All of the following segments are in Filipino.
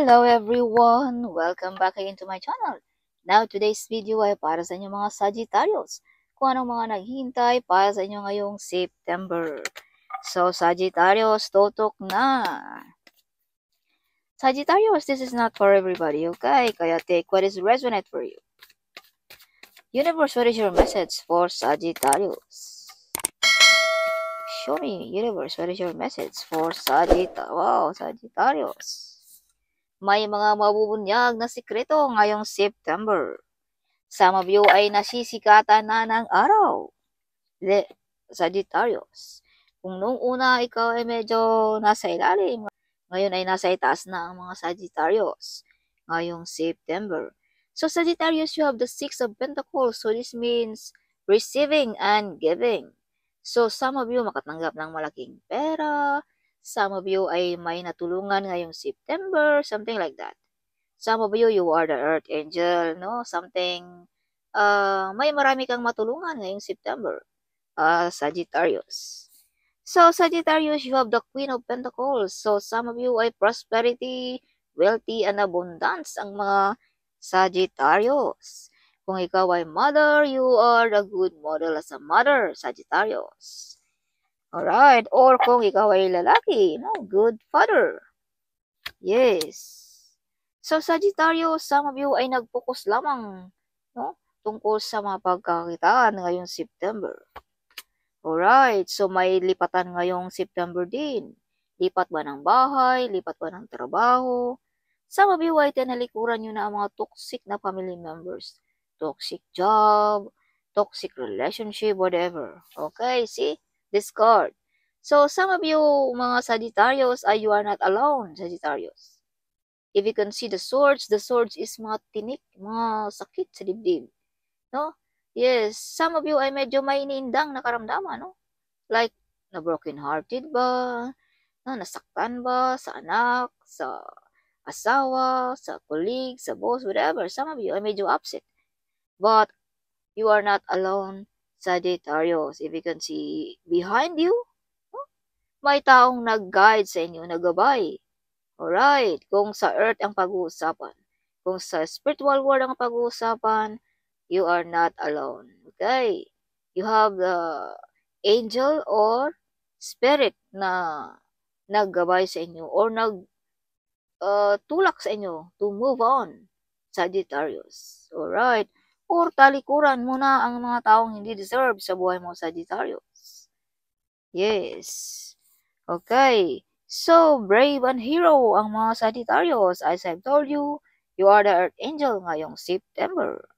Hello everyone! Welcome back again to my channel. Now, today's video ay para sa inyong mga Sagittarius. Kung anong mga naghihintay para sa inyo ngayong September. So, Sagittarius, tutok na! Sagittarius, this is not for everybody, okay? Kaya take what is resonate for you. Universe, what is your message for Sagittarius? Show me, Universe, what is your message for Sagittarius? Wow, Sagittarius. May mga mabubunyag na sikreto ngayong September. Some of you ay nasisikatan na ng araw. Sagittarius. Kung noong una ikaw ay medyo nasa ilalim, ngayon ay nasa itaas na ang mga Sagittarius ngayong September. So Sagittarius, you have the Six of Pentacles. So this means receiving and giving. So some of you makatanggap ng malaking pera. Some of you ay may natulungan ngayong September, something like that. Some of you, you are the Earth Angel, no? Something, may marami kang matulungan ngayong September, Sagittarius. So, Sagittarius, you have the Queen of Pentacles. So, some of you ay prosperity, wealthy, and abundance ang mga Sagittarius. Kung ikaw ay mother, you are the good model as a mother, Sagittarius. Alright, or kung ikaw ay lalaki, no, good father. Yes. So, Sagittarius, some of you ay nag-focus lamang, no, tungkol sa mga pagkakitaan ngayong September. Alright, so may lipatan ngayong September din. Lipat ba ng bahay, lipat ba ng trabaho? Some of you ay tinalikuran nyo na ang mga toxic na family members. Toxic job, toxic relationship, whatever. Okay, see? This card. So, some of you, mga Sagittarius, you are not alone, Sagittarius. If you can see the swords is mga tinik, mga sakit sa dibdib. No? Yes, some of you ay medyo may iniindang na karamdaman, no? Like, na-broken-hearted ba? No? Nasaktan ba? Sa anak, sa asawa, sa colleague, sa boss, whatever. Some of you ay medyo upset. But, you are not alone, Sagittarius. If you can see behind you, may taong nag-guide sa inyo, nagabay. Alright, kung sa earth ang pag-uusapan, kung sa spiritual world ang pag-uusapan, you are not alone. Okay? You have the angel or spirit na naggabay sa inyo or tulak sa inyo to move on, Sagittarius. Alright? Or talikuran mo na ang mga taong hindi deserve sa buhay mo, Sagittarius. Yes. Okay, so brave and hero ang mga Sagittarius. As I've told you, you are the Earth Angel ngayong September.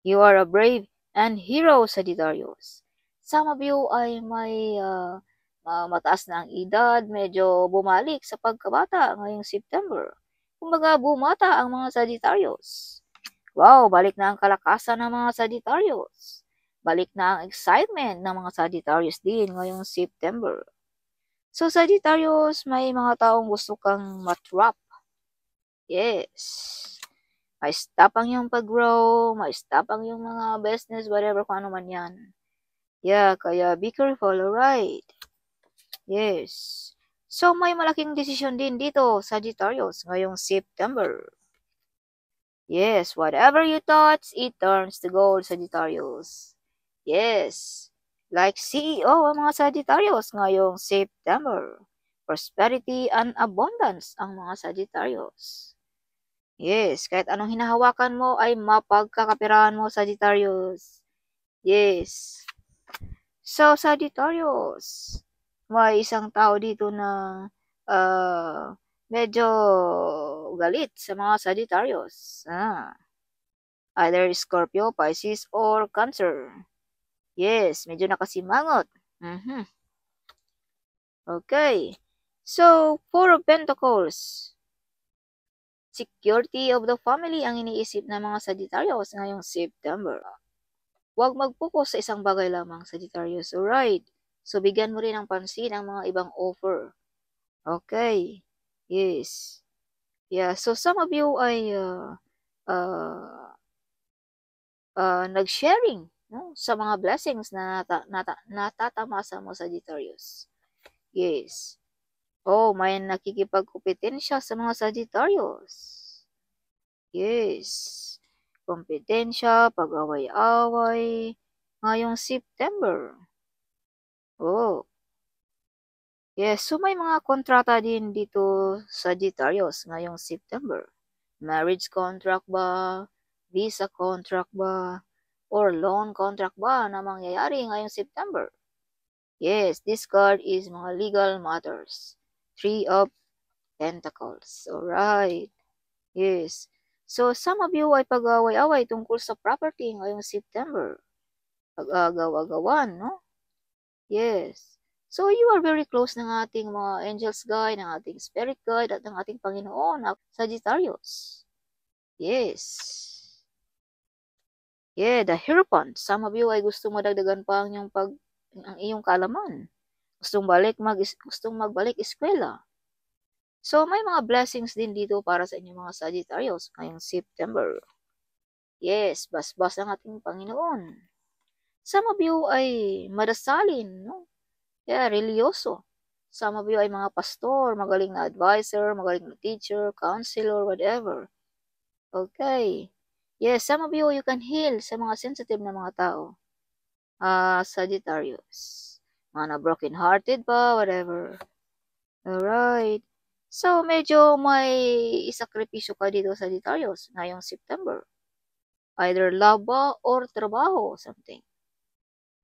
You are a brave and hero, Sagittarius. Some of you ay may mataas na ang edad, medyo bumalik sa pagkabata ngayong September. Kumbaga, bumata ang mga Sagittarius. Wow, balik na ang kalakasan ng mga Sagittarius. Balik na ang excitement ng mga Sagittarius din ngayong September. So, Sagittarius, may mga taong gusto kang matrap. Yes. May stop ang yung pag-grow, may stop ang yung mga business, whatever, kung ano man yan. Yeah, kaya be careful, alright? Yes. So, may malaking desisyon din dito, Sagittarius, ngayong September. Yes, whatever you touch, it turns to gold, Sagittarius. Yes. Like CEO ang mga Sagittarius ngayong September. Prosperity and abundance ang mga Sagittarius. Yes, kahit anong hinahawakan mo ay mapagkakapirahan mo, Sagittarius. Yes. So, Sagittarius, may isang tao dito na medyo galit sa mga Sagittarius. Either Scorpio, Pisces, or Cancer. Yes, medyo nakasimangot. Okay. So, Four of Pentacles. Security of the family ang iniisip ng mga Sagittarius ngayong September. Huwag mag-focus sa isang bagay lamang, Sagittarius. Alright. So, bigyan mo rin ng pansin ang mga ibang offer. Okay. Yes. Yeah, so some of you ay nag-sharing, no, sa mga blessings na natatamasa mo, Sagittarius. Yes. Oh, may nakikipagkompetensya sa mga Sagittarius. Yes. Kompetensya, pag-away-away, ngayong September. Oh. Yes, so may mga kontrata din dito sa Sagittarius ngayong September. Marriage contract ba? Visa contract ba? Or loan contract ba na mangyayari ngayong September? Yes, this card is mga legal matters. Three of Pentacles. Alright. Yes. So, some of you ay pag-away-away tungkol sa property ngayong September. Pag-agaw-agawan, no? Yes. So, you are very close ng ating mga angels guide, ng ating spirit guide, at ng ating Panginoon, Sagittarius. Yes. Yeah, the Hierophant. Some of you ay gustong madagdagan pa ang iyong kaalaman. Gustong magbalik eskwela. So, may mga blessings din dito para sa inyong mga Sagittarius ngayong September. Yes, basbas ang ating Panginoon. Some of you ay madasalin, no? Yeah, religyoso. Some of you ay mga pastor, magaling na advisor, magaling na teacher, counselor, whatever. Okay. Yes, some of you can heal sa mga sensitive na mga tao. Sagittarius. Mga na broken-hearted ba, whatever. Alright. So, medyo may isakripisyo ka dito sa Sagittarius ngayong September. Either love ba or trabaho, something.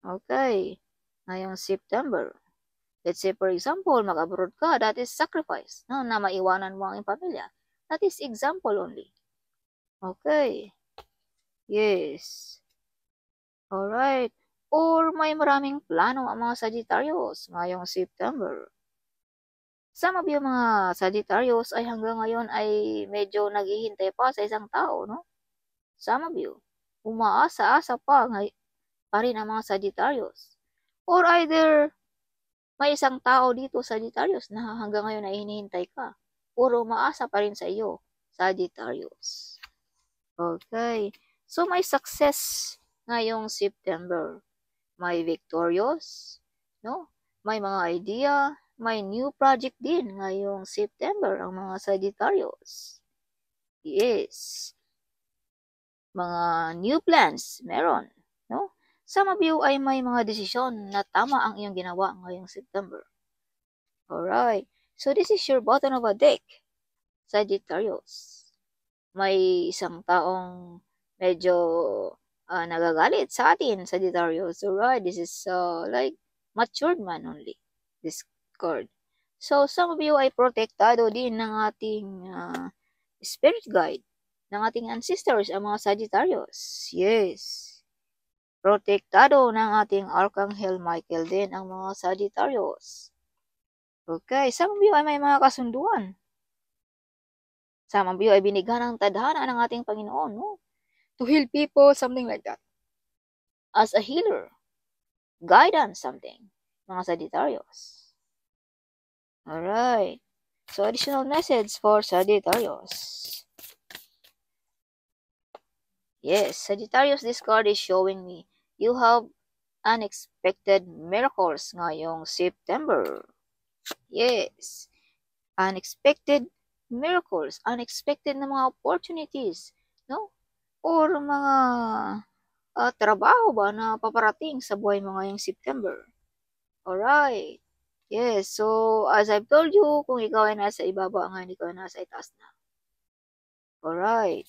Okay. Ngayong September. Let's say, for example, mag-abroad ka, that is sacrifice, no? Na maiwanan mo ang iyong pamilya. That is example only. Okay. Yes. Alright. Or may maraming plano ang mga Sagittarius ngayong September. Some of you mga Sagittarius ay hanggang ngayon ay medyo naghihintay pa sa isang tao, no? Some of you, umaasa-asa pa rin ang mga Sagittarius. Or either, may isang tao dito, Sagittarius, na hanggang ngayon ay hinihintay ka. Or umaasa pa rin sa iyo, Sagittarius. Okay. So, may success ngayong September. May victorious, no? May mga idea, may new project din ngayong September ang mga Sagittarius. Yes. Mga new plans, meron, no? Some of you ay may mga desisyon na tama ang iyong ginawa ngayong September. Alright. So, this is your bottom of a deck, Sagittarius. May isang taong medyo nagagalit sa atin, Sagittarius. Alright, this is like matured man only, this card. So, some of you ay protektado din ng ating spirit guide, ng ating ancestors, ang mga Sagittarius. Yes. Protektado ng ating Archangel Michael din ang mga Sagittarius. Okay, some of you ay may mga kasunduan. Some of you ay binigyan ng tadhana ng ating Panginoon, no? To heal people, something like that. As a healer. Guidance, something. Mga Sagittarius. Alright. So, additional message for Sagittarius. Yes, Sagittarius, this card is showing me you have unexpected miracles ngayong September. Yes. Unexpected miracles, unexpected na mga opportunities, no? Or mga trabaho ba na paparating sa buhay mo ngayong September. Alright. Yes, so as I've told you, kung ikaw ay nasa ibaba, ngayon ikaw ay nasa itaas na. Alright.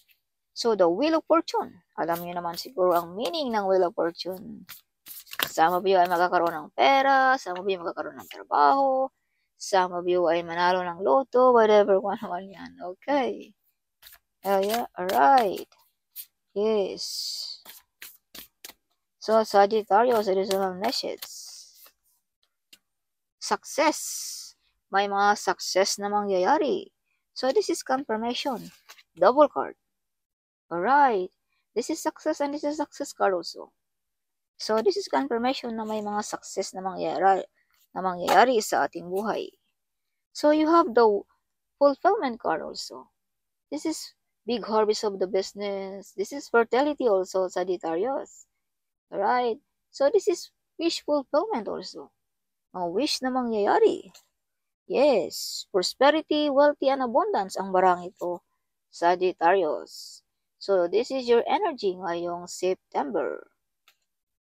So, the Wheel of Fortune. Alam niyo naman siguro ang meaning ng Wheel of Fortune. Some of you ay magkakaroon ng pera, some of you magkakaroon ng trabaho, some of you ay manalo ng loto, whatever, kung ano man yan. Okay. Oh, yeah. Alright. Yes. So, Sagittarius, additional message. Success. May mga success na mangyayari. So, this is confirmation. Double card. Alright. This is success and this is success card also. So, this is confirmation na may mga success na mangyayari sa ating buhay. So, you have the fulfillment card also. This is big harvest of the business. This is fertility also, Sagittarius. Alright. So, this is wish fulfillment also. Mga wish na mangyayari. Yes, prosperity, wealthy, and abundance ang barang ito, Sagittarius. So, this is your energy ngayong September.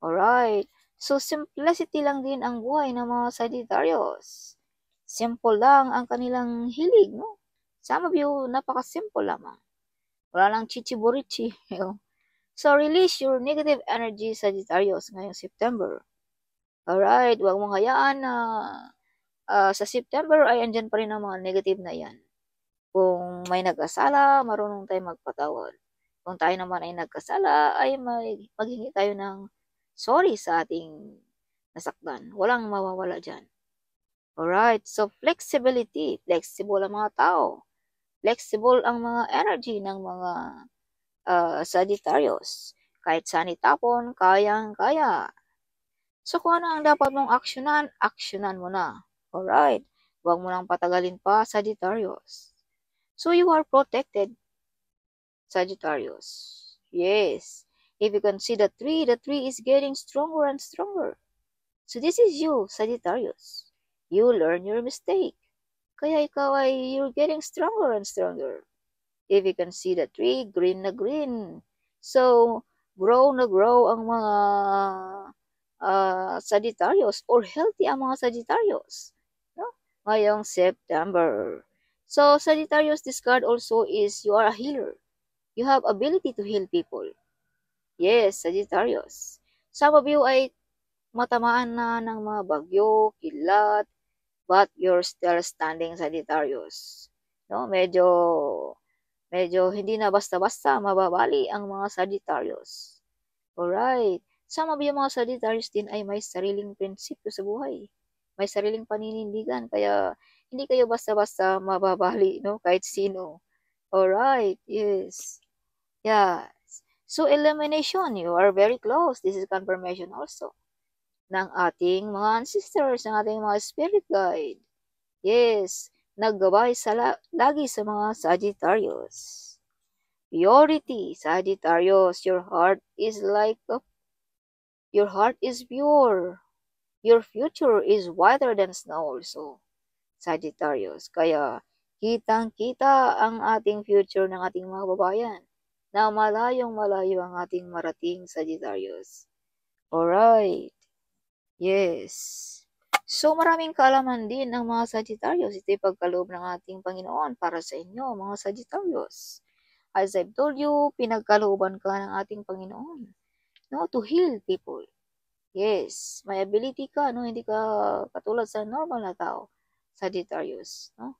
Alright. So, simplicity lang din ang buhay ng mga Sagittarius. Simple lang ang kanilang hilig, no? Some of you, napaka-simple lamang. Wala lang chichiburichi. So, release your negative energy, Sagittarius, ngayong September. Alright, huwag mong hayaan na sa September ay andyan pa rin ang mga negative na yan. Kung may nagkasala, marunong tayo magpatawad. Kung tayo naman ay nagkasala, ay maghingi tayo ng sorry sa ating nasaktan. Walang mawawala dyan. Alright, so flexibility. Flexible ang mga tao. Flexible ang mga energy ng mga Sagittarius. Kahit saan itapon, kayang-kaya. So kung ano ang dapat mong aksyonan, aksyonan mo na. Alright, huwag mo lang patagalin pa, Sagittarius. So you are protected, Sagittarius. Yes. If you can see the tree is getting stronger and stronger. So this is you, Sagittarius. You learn your mistake. Kaya ikaw ay you're getting stronger and stronger. If you can see the tree, green na green. So, grow na grow ang mga Sagittarius or healthy ang mga Sagittarius. No? Ngayong September. So, Sagittarius, this card also is you are a healer. You have ability to heal people. Yes, Sagittarius. Some of you ay matamaan na ng mga bagyo, kilat, but you're still standing, Sagittarius. No, medyo hindi na basta-basta mababali ang mga Sagittarius. Alright. Some of you mga Sagittarius din ay may sariling prinsipyo sa buhay. May sariling paninindigan, kaya hindi kayo basta-basta mababali, no? Kahit sino. Alright, yes. Yeah. So, elimination, you are very close. This is confirmation also ng ating mga ancestors, ng ating mga spirit guide. Yes, naggabay lagi sa mga Sagittarius. Purity, Sagittarius, your heart is pure. Your future is whiter than snow also, Sagittarius. Kaya, kitang-kita ang ating future ng ating mga babayan na malayong malayo ang ating marating, Sagittarius. Alright. Yes. So, maraming kaalaman din ang mga Sagittarius. Ito'y pagkaloob ng ating Panginoon para sa inyo, mga Sagittarius. As I've told you, pinagkalooban ka ng ating Panginoon, no, to heal people. Yes, may ability ka, no, hindi ka katulad sa normal na tao, Sagittarius, no?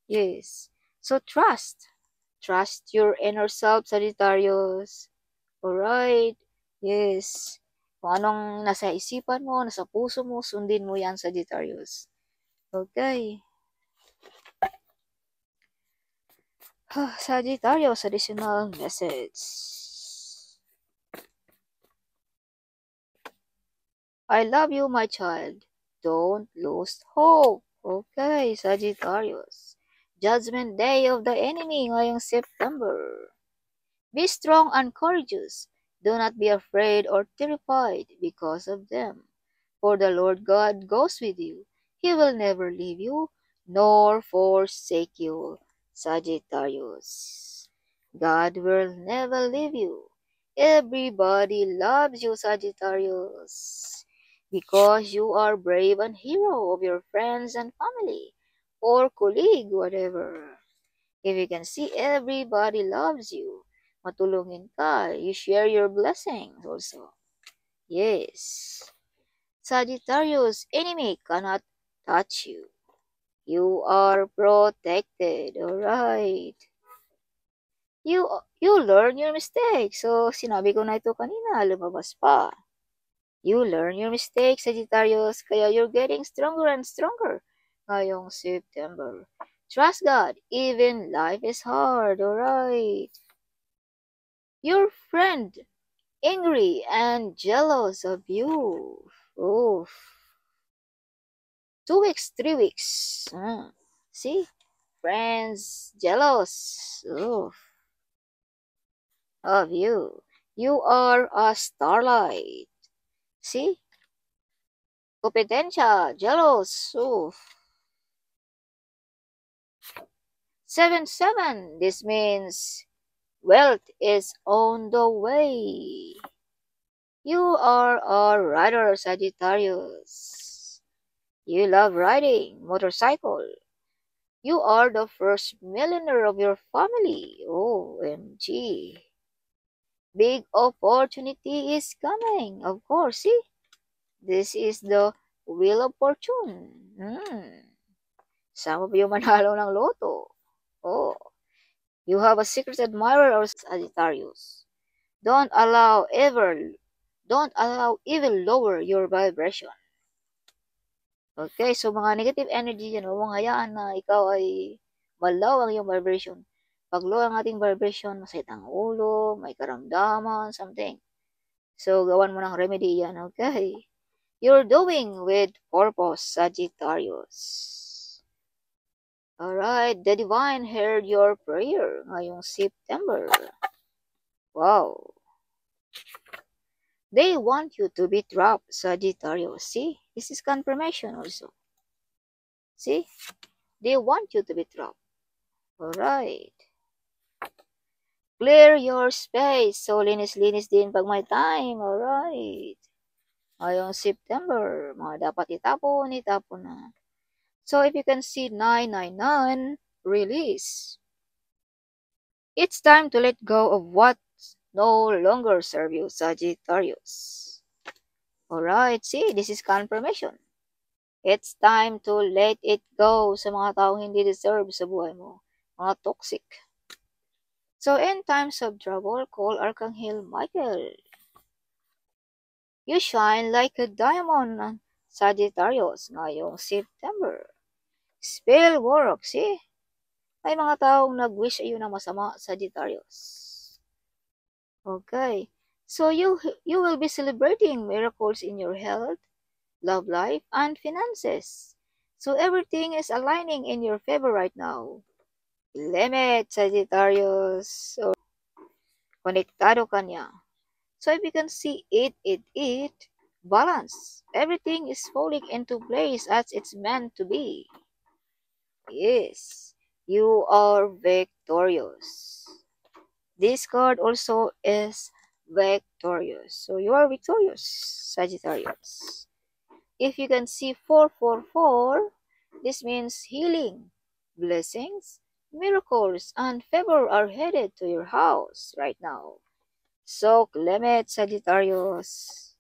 Yes. So, trust. Trust your inner self, Sagittarius. Alright. Yes. Kung anong nasa isipan mo, nasa puso mo, sundin mo yan, Sagittarius. Okay. Sagittarius, additional message. I love you, my child. Don't lose hope. Okay, Sagittarius. Judgment Day of the Enemy ngayong September. Be strong and courageous. Do not be afraid or terrified because of them. For the Lord God goes with you. He will never leave you, nor forsake you, Sagittarius. God will never leave you. Everybody loves you, Sagittarius, because you are brave and hero of your friends and family, or colleague, whatever. If you can see, everybody loves you. Matulungin ka. You share your blessings also. Yes. Sagittarius, enemy cannot touch you. You are protected. Alright. You learn your mistakes. So, sinabi ko na ito kanina, lumabas pa. You learn your mistakes, Sagittarius, kaya you're getting stronger and stronger ngayong September. Trust God, even life is hard, alright? Your friend, angry and jealous of you. Oof. 2 weeks, 3 weeks. See? Friends, jealous. Oof. Of you. You are a starlight. See? Kompetensya, jealous. Oof. 7-7. This means wealth is on the way. You are a rider, Sagittarius. You love riding motorcycle. You are the first millionaire of your family. OMG. Big opportunity is coming. Of course, see? This is the Wheel of Fortune. Some of you manalo ng loto. Oh, you have a secret admirer or Sagittarius. Don't allow evil lower your vibration. Okay, so mga negative energy yan, huwag mong hayaan na ikaw ay malaw ang iyong vibration. Pag low ang ating vibration, masakit ang ulo, may karamdaman, something. So, gawan mo ng remedy yan, okay? You're doing with purpose, Sagittarius. Alright, the divine heard your prayer ngayong September. Wow. They want you to be trapped, Sagittarius. See? This is confirmation also. See? They want you to be trapped. Alright. Clear your space. So, linis-linis din pag may time. Alright. Ngayong September, mga dapat itapon na. So, if you can see 999, release. It's time to let go of what no longer serve you, Sagittarius. Alright, see, this is confirmation. It's time to let it go sa mga taong hindi deserve sa buhay mo. Mga toxic. So, in times of trouble, call Archangel Michael. You shine like a diamond, Sagittarius, ngayong September. Spell work, see? May mga taong nag-wish sa'yo ng masama, Sagittarius. Okay. So, you will be celebrating miracles in your health, love life, and finances. So, everything is aligning in your favor right now. Limit, Sagittarius. So, konektado ka niya. So, if you can see it, balance. Everything is falling into place as it's meant to be. Yes, you are victorious. This card also is victorious. So, you are victorious, Sagittarius. If you can see 444, this means healing, blessings, miracles, and favor are headed to your house right now. So, Clement, Sagittarius,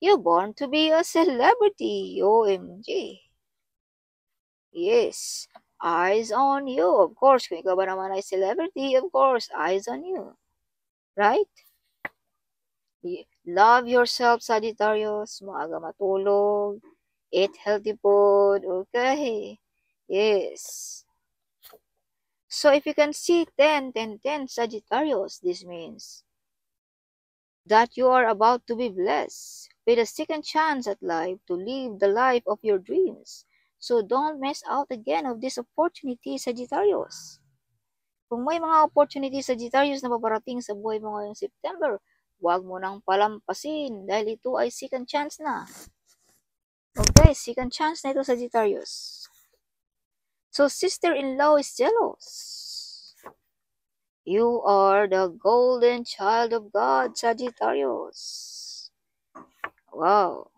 you're born to be a celebrity, OMG. Yes, eyes on you. Of course, kung ikaw ba naman ay celebrity, of course, eyes on you. Right? Love yourself, Sagittarius. Maaga matulog. Eat healthy food. Okay. Yes. So, if you can see 10, 10, 10, Sagittarius, this means that you are about to be blessed with a second chance at life to live the life of your dreams. So, don't miss out again of this opportunity, Sagittarius. Kung may mga opportunity, Sagittarius, na paparating sa buhay mo ngayong September, huwag mo nang palampasin dahil ito ay second chance na. Okay, second chance na ito, Sagittarius. So, sister-in-law is jealous. You are the golden child of God, Sagittarius. Wow.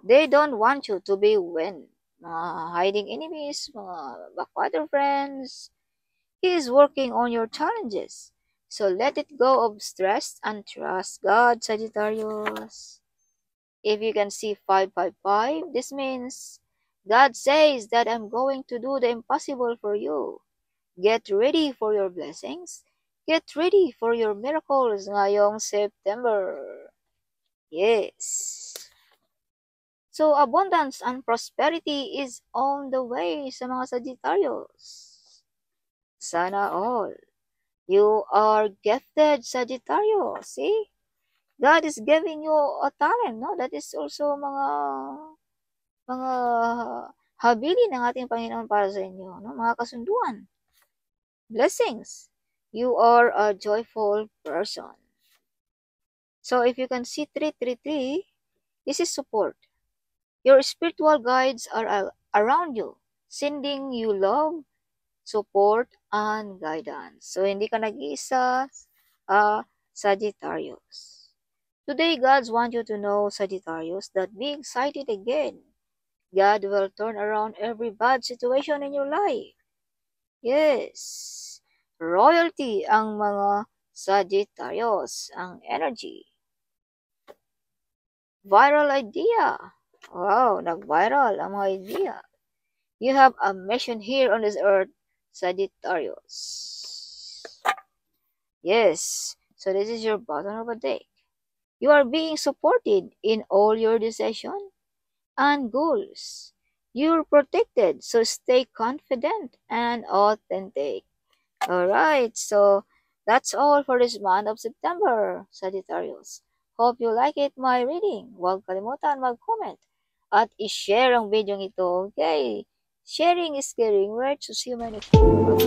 They don't want you to be win. Mga hiding enemies, mga backwater friends. He is working on your challenges. So let it go of stress and trust God, Sagittarius. If you can see 555, this means God says that I'm going to do the impossible for you. Get ready for your blessings. Get ready for your miracles ngayong September. Yes. So, abundance and prosperity is on the way sa mga Sagittarius. Sana all. You are gifted, Sagittarius. See? God is giving you a talent, no? That is also mga habili ng ating Panginoon para sa inyo, no? Mga kasunduan. Blessings. You are a joyful person. So, if you can see 333, this is support. Your spiritual guides are around you, sending you love, support, and guidance. So, hindi ka nag-iisa, Sagittarius. Today, God wants you to know, Sagittarius, that be excited again. God will turn around every bad situation in your life. Yes, royalty ang mga Sagittarius, ang energy. Viral idea. Wow, nag-viral ang mga idea. You have a mission here on this earth, Sagittarius. Yes, so this is your bottom of the deck. You are being supported in all your decisions and goals. You're protected, so stay confident and authentic. Alright, so that's all for this month of September, Sagittarius. Hope you like it, my reading. Huwag kalimutan mag-comment at i-share ang video ito, okay? Sharing is caring, right? So see you, my next video.